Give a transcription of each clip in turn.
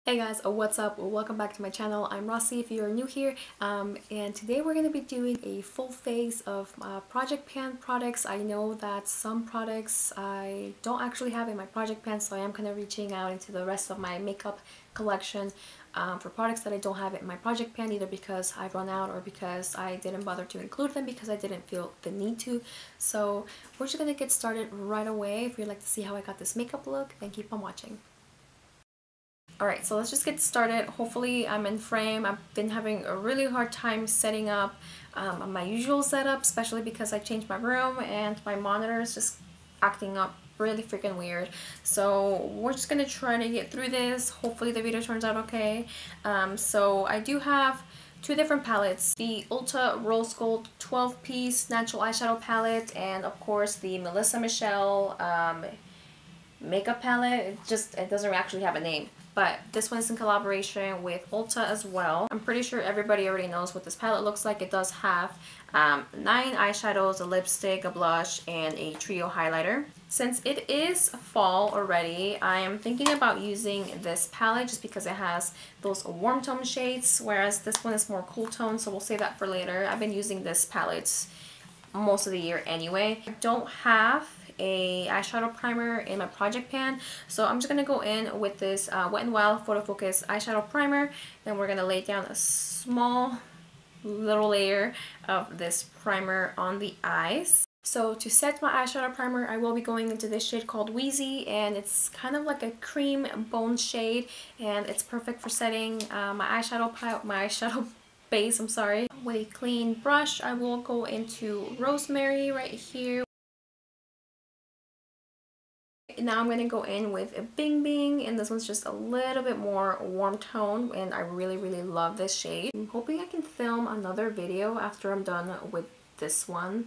Hey guys, what's up? Welcome back to my channel. I'm Rossi if you're new here, and today we're going to be doing a full face of Project Pan products. I know that some products I don't actually have in my Project Pan, so I am kind of reaching out into the rest of my makeup collection for products that I don't have in my Project Pan, either because I've run out or because I didn't bother to include them because I didn't feel the need to. So we're just going to get started right away. If you'd like to see how I got this makeup look, then keep on watching. Alright, so let's just get started. Hopefully I'm in frame. I've been having a really hard time setting up my usual setup, especially because I changed my room and my monitor is just acting up really freaking weird. So we're just gonna try to get through this. Hopefully the video turns out okay. So I do have two different palettes, the Ulta Rose Gold 12-piece natural eyeshadow palette, and of course the Melissa Michelle makeup palette. It doesn't actually have a name, but this one is in collaboration with Ulta as well. I'm pretty sure everybody already knows what this palette looks like. It does have 9 eyeshadows, a lipstick, a blush, and a trio highlighter. Since it is fall already, I am thinking about using this palette just because it has those warm tone shades, whereas this one is more cool tone, so we'll save that for later. I've been using this palette most of the year anyway. I don't have a eyeshadow primer in my Project Pan, so I'm just gonna go in with this Wet n Wild Photo Focus eyeshadow primer. Then we're gonna lay down a small little layer of this primer on the eyes. So to set my eyeshadow primer, I will be going into this shade called Wheezy, and it's kind of like a cream bone shade, and it's perfect for setting my eyeshadow base, I'm sorry. With a clean brush, I will go into Rosemary right here. Now I'm going to go in with a Bing Bing, and this one's just a little bit more warm tone, and I really love this shade. I'm hoping I can film another video after I'm done with this one.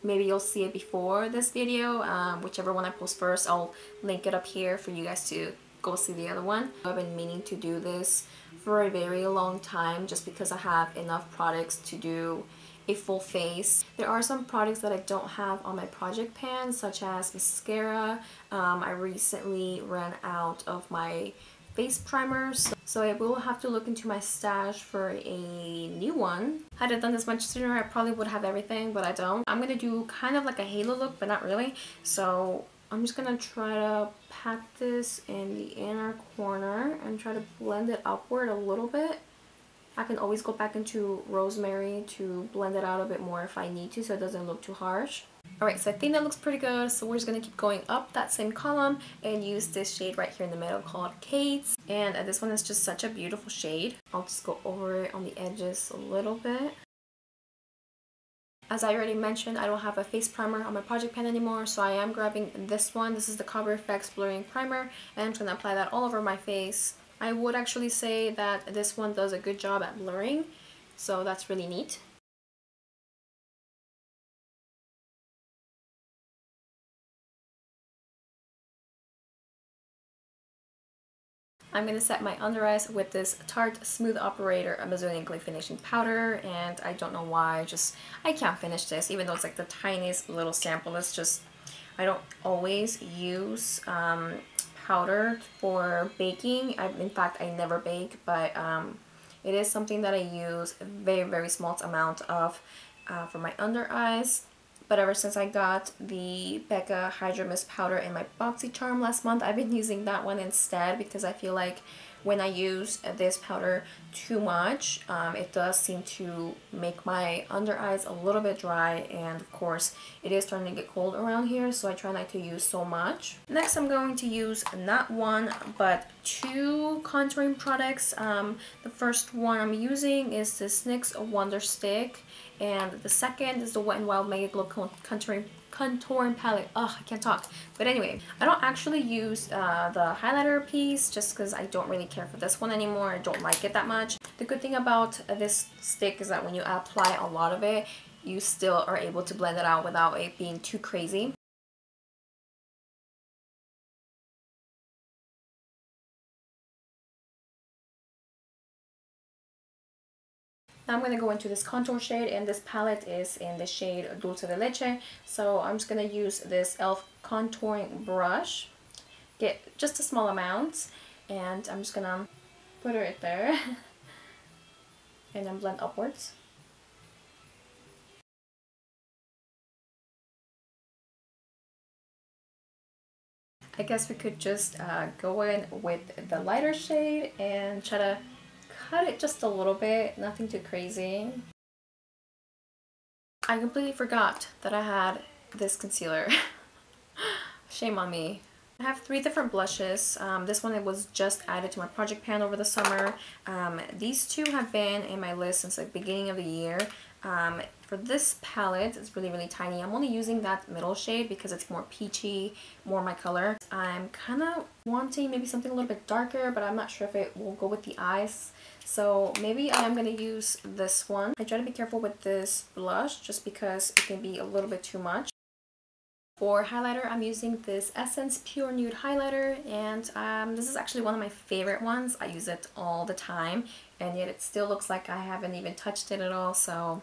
Maybe you'll see it before this video, whichever one I post first. I'll link it up here for you guys to go see the other one. I've been meaning to do this for a very long time just because I have enough products to do a full face. There are some products that I don't have on my Project Pan, such as mascara. I recently ran out of my face primers, so I will have to look into my stash for a new one. Had I done this much sooner, I probably would have everything, but I don't. I'm gonna do kind of like a halo look, but not really. So I'm just gonna try to pat this in the inner corner and try to blend it upward a little bit. I can always go back into Rosemary to blend it out a bit more if I need to, so it doesn't look too harsh. Alright, so I think that looks pretty good, so we're just going to keep going up that same column and use this shade right here in the middle called Kate's. And this one is just such a beautiful shade. I'll just go over it on the edges a little bit. As I already mentioned, I don't have a face primer on my Project Pan anymore, so I am grabbing this one. This is the Cover FX Blurring Primer, and I'm just going to apply that all over my face. I would actually say that this one does a good job at blurring, so that's really neat. I'm going to set my under eyes with this Tarte Smooth Operator Amazonian Clay Finishing Powder, and I don't know why, I can't finish this, even though it's like the tiniest little sample. It's just, I don't always use powder for baking. In fact, I never bake, but it is something that I use a very small amount of for my under eyes. But ever since I got the Becca Hydra Mist powder in my BoxyCharm last month, I've been using that one instead because I feel like when I use this powder too much, it does seem to make my under eyes a little bit dry, and of course it is starting to get cold around here, so I try not to use so much. Next, I'm going to use not one but two contouring products. The first one I'm using is this NYX Wonder Stick, and the second is the Wet n Wild Mega Glow Contouring Palette. Ugh, I can't talk. But anyway, I don't actually use the highlighter piece just because I don't really care for this one anymore. I don't like it that much. The good thing about this stick is that when you apply a lot of it, you still are able to blend it out without it being too crazy. Now I'm going to go into this contour shade, and this palette is in the shade Dulce de Leche. So I'm just going to use this e.l.f. contouring brush, get just a small amount, and I'm just gonna put it right there and then blend upwards. I guess we could just go in with the lighter shade and try to cut it just a little bit, nothing too crazy. I completely forgot that I had this concealer. Shame on me. I have 3 different blushes. This one, it was just added to my project pan over the summer. These 2 have been in my list since the beginning of the year. For this palette, it's really tiny. I'm only using that middle shade because it's more peachy, more my color. I'm kind of wanting maybe something a little bit darker, but I'm not sure if it will go with the eyes. So maybe I am going to use this one. I try to be careful with this blush just because it can be a little bit too much. For highlighter, I'm using this Essence Pure Nude highlighter, and this is actually one of my favorite ones. I use it all the time, and yet it still looks like I haven't even touched it at all, so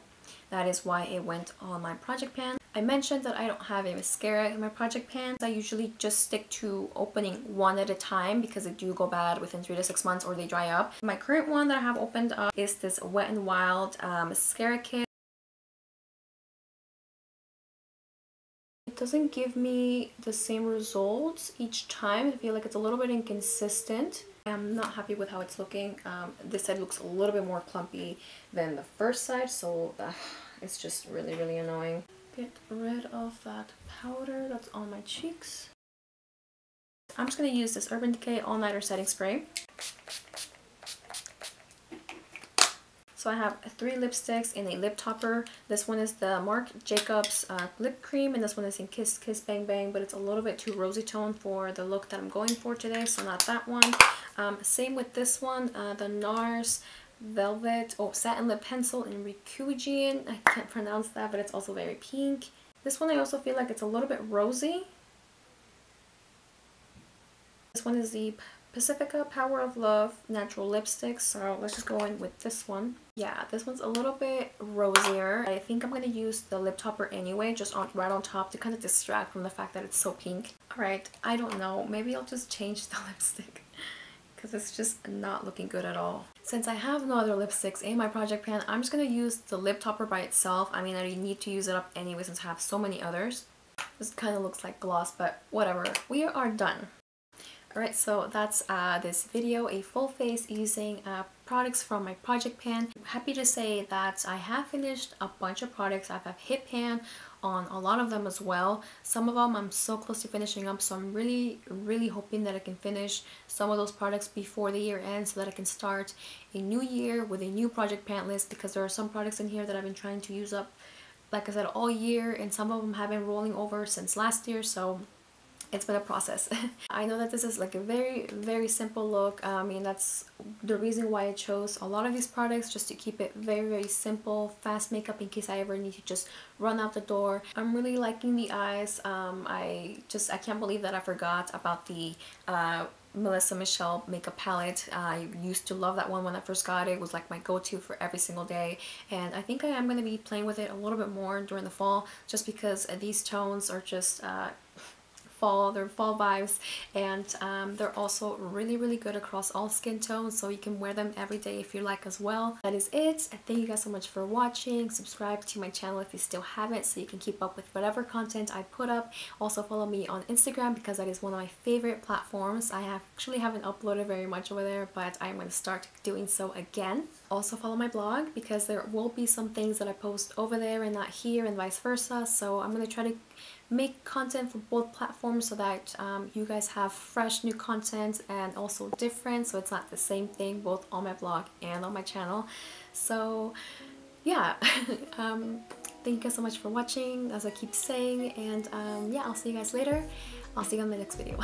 that is why it went on my project pan. I mentioned that I don't have a mascara in my project pan. I usually just stick to opening one at a time because they do go bad within 3 to 6 months or they dry up. My current one that I have opened up is this Wet n Wild mascara kit. It doesn't give me the same results each time. I feel like it's a little bit inconsistent. I'm not happy with how it's looking. This side looks a little bit more clumpy than the first side, so it's just really annoying. Get rid of that powder that's on my cheeks. I'm just going to use this Urban Decay All Nighter Setting Spray. So I have 3 lipsticks in a lip topper. This one is the Marc Jacobs lip cream, and this one is in Kiss Kiss Bang Bang, but it's a little bit too rosy tone for the look that I'm going for today, so not that one. Same with this one, the NARS Velvet Satin Lip Pencil in Rikujian. I can't pronounce that, but it's also very pink. This one I also feel like it's a little bit rosy. This one is the Pacifica Power of Love Natural Lipstick, so let's just go in with this one. Yeah, this one's a little bit rosier. I think I'm going to use the lip topper anyway, just right on top to kind of distract from the fact that it's so pink. Alright, I don't know. Maybe I'll just change the lipstick because it's just not looking good at all. Since I have no other lipsticks in my project pan, I'm just going to use the lip topper by itself. I mean, I need to use it up anyway since I have so many others. This kind of looks like gloss, but whatever. We are done. Alright, so that's this video, a full face using products from my project pan. I'm happy to say that I have finished a bunch of products. I have hit pan on a lot of them as well. Some of them I'm so close to finishing up, so I'm really hoping that I can finish some of those products before the year ends so that I can start a new year with a new project pan list, because there are some products in here that I've been trying to use up, like I said, all year, and some of them have been rolling over since last year, so it's been a process. I know that this is like a very simple look. I mean, that's the reason why I chose a lot of these products, just to keep it very simple, fast makeup in case I ever need to just run out the door. I'm really liking the eyes. I can't believe that I forgot about the Melissa Michelle makeup palette. I used to love that one when I first got it. It was like my go-to for every single day, and I think I am going to be playing with it a little bit more during the fall, just because these tones are just they're fall vibes, and they're also really good across all skin tones, so you can wear them every day if you like as well. That is it. Thank you guys so much for watching. Subscribe to my channel if you still haven't, so you can keep up with whatever content I put up. Also follow me on Instagram, because that is one of my favorite platforms. I actually haven't uploaded very much over there, but I'm going to start doing so again. Also follow my blog, because there will be some things that I post over there and not here, and vice versa. So I'm going to try to make content for both platforms so that you guys have fresh new content and also different, so it's not the same thing both on my blog and on my channel. So yeah, thank you guys so much for watching, as I keep saying, and yeah, I'll see you guys later. I'll see you on the next video.